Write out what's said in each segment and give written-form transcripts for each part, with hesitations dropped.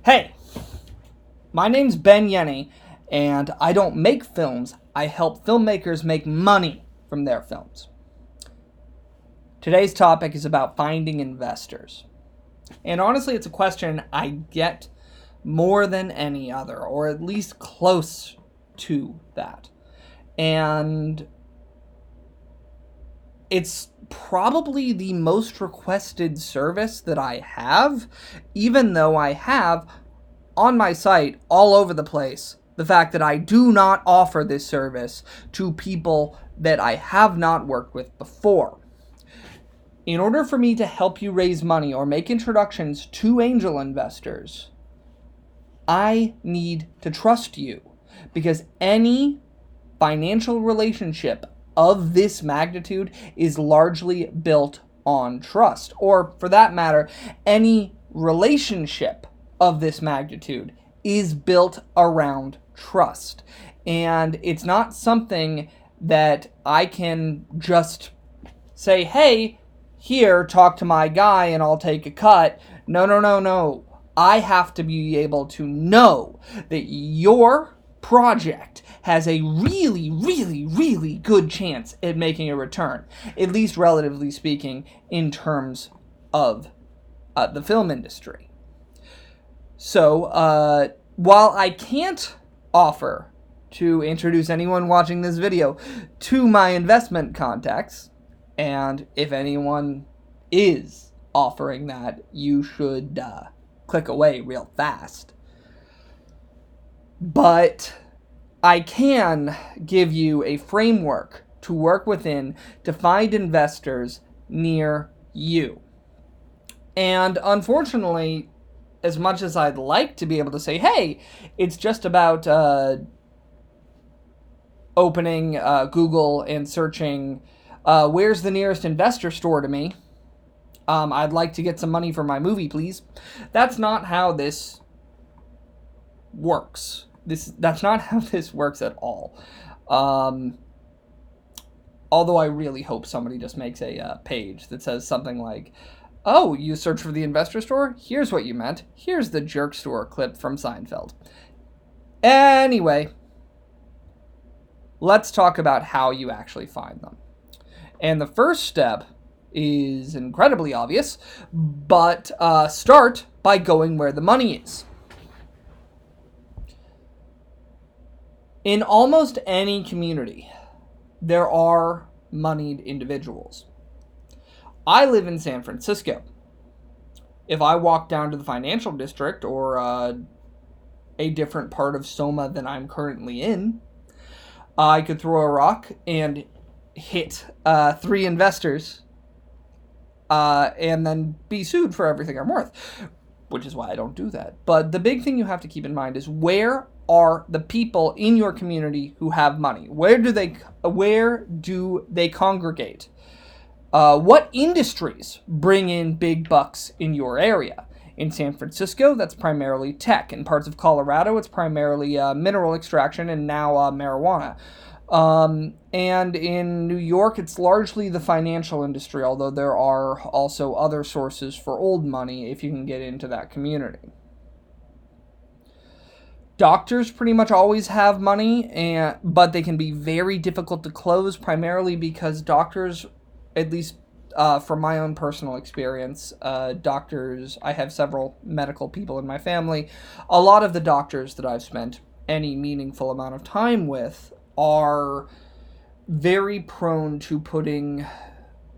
Hey, my name's Ben Yenny, and I don't make films. I help filmmakers make money from their films. Today's topic is about finding investors. And honestly, it's a question I get more than any other, or at least close to that. And it's probably the most requested service that I have, even though I have on my site all over the place the fact that I do not offer this service to people that I have not worked with before. In order for me to help you raise money or make introductions to angel investors, I need to trust you, because any financial relationship of this magnitude is largely built on trust. Or, for that matter, any relationship of this magnitude is built around trust. And it's not something that I can just say, hey, here, talk to my guy and I'll take a cut. No. I have to be able to know that your project has a really good chance at making a return, at least relatively speaking, in terms of the film industry. So, while I can't offer to introduce anyone watching this video to my investment contacts, and if anyone is offering that, you should click away real fast. But I can give you a framework to work within to find investors near you. And unfortunately, as much as I'd like to be able to say, hey, it's just about opening Google and searching, where's the nearest investor store to me? I'd like to get some money for my movie, please. That's not how this works. That's not how this works at all. Although I really hope somebody just makes a page that says something like, oh, you search for the investor store? Here's what you meant. Here's the jerk store clip from Seinfeld. Anyway, let's talk about how you actually find them. And the first step is incredibly obvious, but start by going where the money is. In almost any community, there are moneyed individuals. I live in San Francisco. If I walk down to the financial district or a different part of Soma than I'm currently in, I could throw a rock and hit 3 investors and then be sued for everything I'm worth, which is why I don't do that. But the big thing you have to keep in mind is, where are the people in your community who have money? Where do they congregate? What industries bring in big bucks in your area? In San Francisco, that's primarily tech. In parts of Colorado, it's primarily mineral extraction and now marijuana. And in New York, it's largely the financial industry, although there are also other sources for old money if you can get into that community. Doctors pretty much always have money, but they can be very difficult to close, primarily because doctors, at least from my own personal experience, doctors, I have several medical people in my family. A lot of the doctors that I've spent any meaningful amount of time with are very prone to to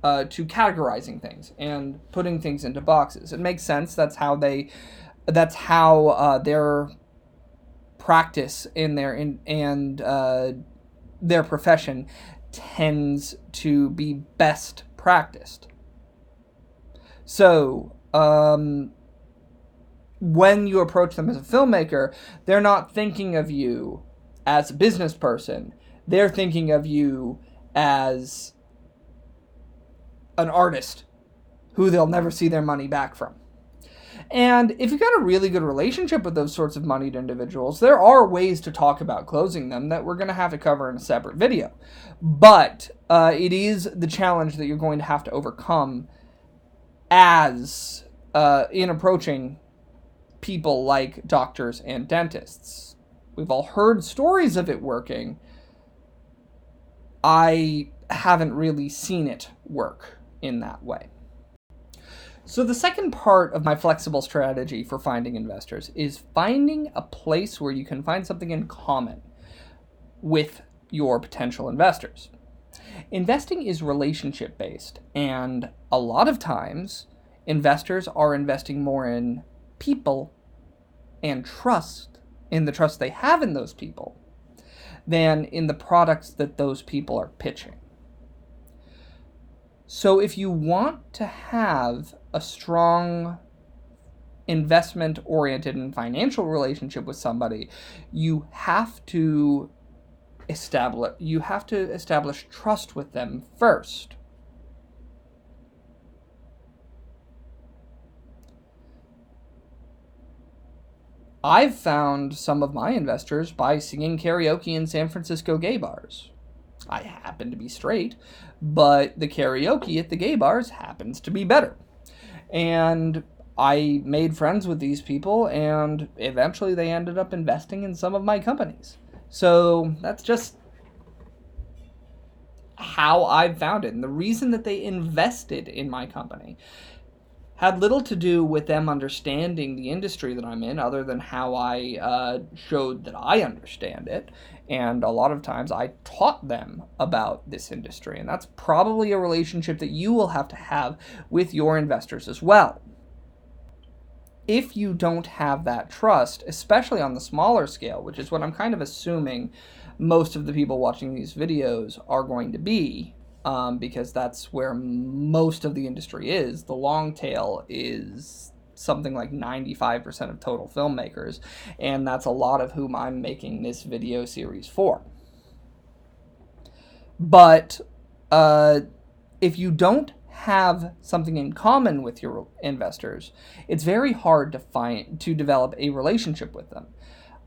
categorizing things and putting things into boxes. It makes sense. That's how their practice in their profession tends to be best practiced. So, when you approach them as a filmmaker, they're not thinking of you as a business person. They're thinking of you as an artist who they'll never see their money back from. And if you've got a really good relationship with those sorts of moneyed individuals, there are ways to talk about closing them that we're going to have to cover in a separate video. But it is the challenge that you're going to have to overcome in approaching people like doctors and dentists. We've all heard stories of it working. I haven't really seen it work in that way. So the second part of my flexible strategy for finding investors is finding a place where you can find something in common with your potential investors. Investing is relationship based, and a lot of times investors are investing more in people and trust, in the trust they have in those people, than in the products that those people are pitching. So if you want to have a strong investment-oriented and financial relationship with somebody, you have to establish trust with them first. I've found some of my investors by singing karaoke in San Francisco gay bars. I happen to be straight, but the karaoke at the gay bars happens to be better. And I made friends with these people, and eventually they ended up investing in some of my companies. So that's just how I've found it. And the reason that they invested in my company had little to do with them understanding the industry that I'm in, other than how I showed that I understand it. And a lot of times I taught them about this industry. And that's probably a relationship that you will have with your investors as well. If you don't have that trust, especially on the smaller scale, which is what I'm kind of assuming most of the people watching these videos are going to be, because that's where most of the industry is. The long tail is something like 95% of total filmmakers, and that's a lot of whom I'm making this video series for. But if you don't have something in common with your investors, it's very hard to develop a relationship with them.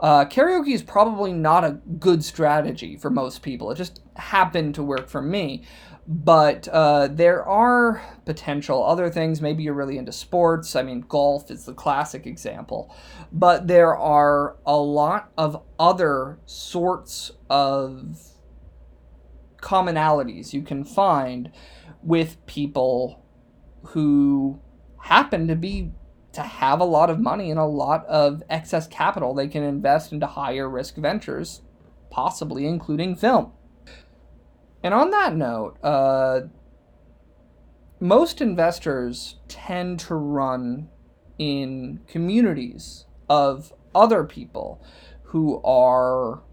Karaoke is probably not a good strategy for most people. It just happened to work for me. But there are potential other things. Maybe you're really into sports. I mean, golf is the classic example. But there are a lot of other sorts of commonalities you can find with people who happen to have a lot of money and a lot of excess capital they can invest into higher risk ventures, possibly including film. And on that note, most investors tend to run in communities of other people who are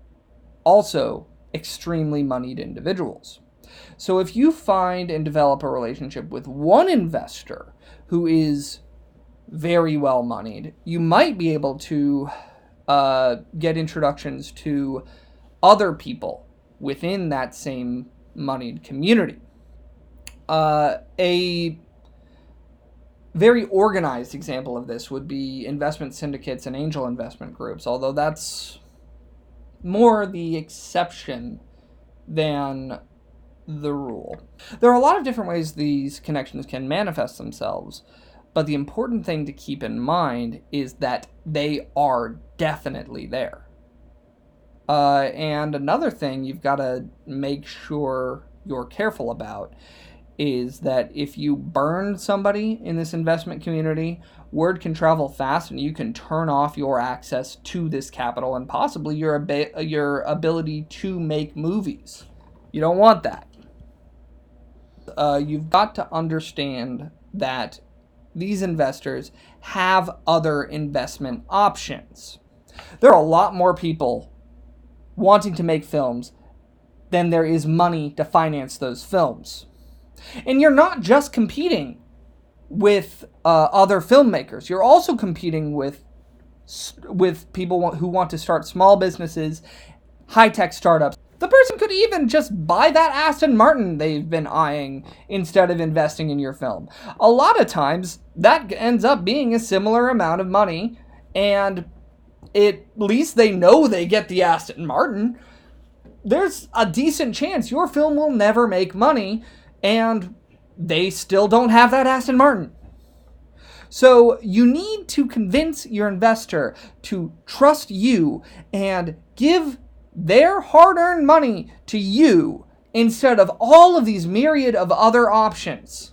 also extremely moneyed individuals. So if you find and develop a relationship with one investor who is very well moneyed, you might be able to get introductions to other people within that same moneyed community. A very organized example of this would be investment syndicates and angel investment groups, although that's more the exception than the rule. There are a lot of different ways these connections can manifest themselves, but the important thing to keep in mind is that they are definitely there. And another thing you've got to make sure you're careful about is that if you burn somebody in this investment community, word can travel fast and you can turn off your access to this capital and possibly your ability to make movies. You don't want that. You've got to understand that these investors have other investment options. There are a lot more people wanting to make films than there is money to finance those films. And you're not just competing with other filmmakers. You're also competing with people who want to start small businesses, high-tech startups. The person could even just buy that Aston Martin they've been eyeing instead of investing in your film. A lot of times, that ends up being a similar amount of money, and at least they know they get the Aston Martin. There's a decent chance your film will never make money, and they still don't have that Aston Martin. So you need to convince your investor to trust you and give their hard-earned money to you instead of all of these myriad of other options.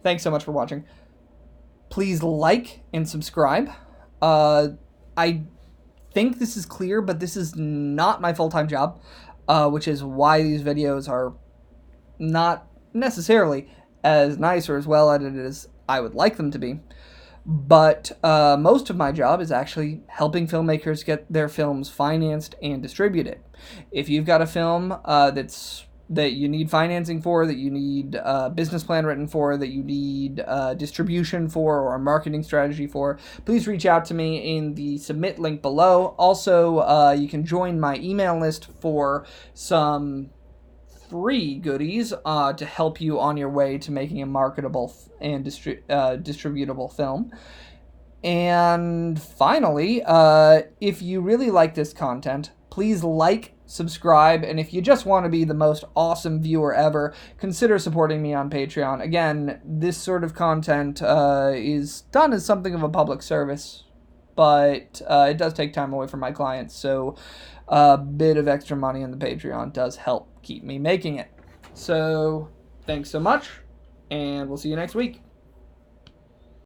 Thanks so much for watching. Please like and subscribe. I think this is clear, but this is not my full-time job, which is why these videos are not necessarily as nice or as well edited as I would like them to be. But most of my job is actually helping filmmakers get their films financed and distributed. If you've got a film that you need financing for, that you need a business plan written for, that you need distribution for, or a marketing strategy for, please reach out to me in the submit link below. Also, you can join my email list for some free goodies to help you on your way to making a marketable and distributable film. And finally, if you really like this content, please like, subscribe, and if you just want to be the most awesome viewer ever, consider supporting me on Patreon. Again, this sort of content is done as something of a public service, but it does take time away from my clients, so a bit of extra money in the Patreon does help keep me making it. So, thanks so much, and we'll see you next week.